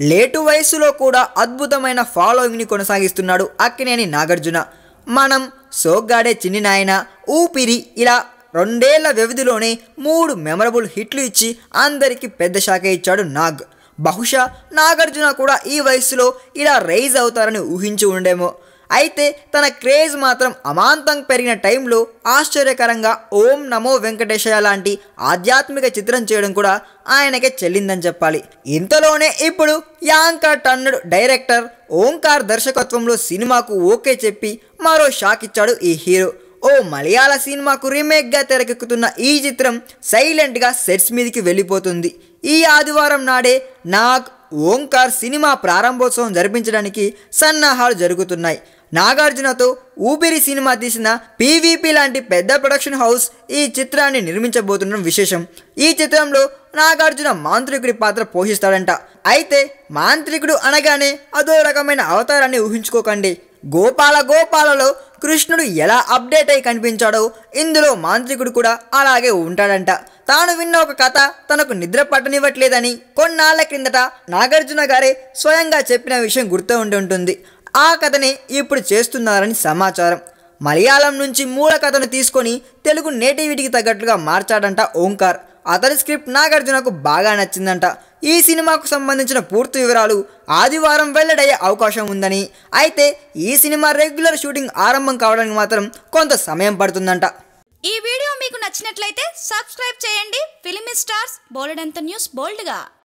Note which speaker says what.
Speaker 1: Late వయసులో కూడా అద్భుతమైన ఫాలోయింగ్ని కొనసాగిస్తున్నాడు అక్కినేని నాగార్జున. మనం, సోగ్గాడే చిన్ని నాయన, ఊపిరి ఇలా 2 ఏళ్ల వ్యవధిలోనే 3 మెమరబుల్ హిట్లు ఇచ్చి అందరికీ పెద్ద షాకే ఇచ్చాడు నాగ్. బహుశా నాగార్జున కూడా ఈ వయసులో ఇలా రైజ్ అవుతారని ఊహించి ఉండేమో. అయితే తన క్రేజ్ మాత్రం అమాంతం పెరిగిన టైంలో ఆశ్చర్యకరంగా ఓం నమో వెంకటేశయ లాంటి ఆధ్యాత్మిక చిత్రం చేయడం కూడా ఆయనకే చెల్లిందని చెప్పాలి. ఇంతలోనే ఇప్పుడు యాంకర్ టన్నుడ్ డైరెక్టర్ ఓంకార్ దర్శకత్వంలో సినిమాకు ఓకే చెప్పి మరో షాక్ ఇచ్చాడు ఈ హీరో. ఓ మలయాళ సినిమాకు రీమేక్గా తెరకెక్కుతున్న ఈ చిత్రం సైలెంట్గా సెట్స్ మీదకి వెళ్ళిపోతుంది. ఈ ఆదివారం నాడే నాగ్, ఓంకార్ సినిమా ప్రారంభోత్సవం జరిపించడానికి సన్నాహాలు జరుగుతున్నాయి. నాగార్జునతో ఊపిరి సినిమా తీసిన పీవీపీ లాంటి పెద్ద ప్రొడక్షన్ హౌస్ ఈ చిత్రాన్ని నిర్మించబోతుండడం విశేషం. ఈ చిత్రంలో నాగార్జున మాంత్రికుడి పాత్ర పోషిస్తాడంట. అయితే మాంత్రికుడు అనగానే అదో రకమైన అవతారాన్ని ఊహించుకోకండి. గోపాలలో కృష్ణుడు ఎలా అప్డేట్ అయి కనిపించాడో ఇందులో మాంత్రికుడు కూడా అలాగే ఉంటాడంట. తాను విన్న ఒక కథ తనకు నిద్ర పట్టనివ్వట్లేదని కొన్నాళ్ల క్రిందట నాగార్జున గారే స్వయంగా చెప్పిన విషయం గుర్తు ఉండి ఉంటుంది. ఆ కథనే ఇప్పుడు చేస్తున్నారని సమాచారం. మలయాళం నుంచి మూల కథను తీసుకొని తెలుగు నేటివిటీకి తగ్గట్లుగా మార్చాడంట ఓంకార్. అతని స్క్రిప్ట్ నాగార్జునకు బాగా నచ్చిందంట. ఈ సినిమాకు సంబంధించిన పూర్తి వివరాలు ఆదివారం వెల్లడయ్యే అవకాశం ఉందని, అయితే ఈ సినిమా రెగ్యులర్ షూటింగ్ ఆరంభం కావడానికి మాత్రం కొంత సమయం పడుతుందంట.
Speaker 2: ఈ వీడియో మీకు నచ్చినట్లయితే సబ్స్క్రైబ్ చేయండి. ఫిలిమి స్టార్స్ బోలెడంత న్యూస్ బోల్డ్గా.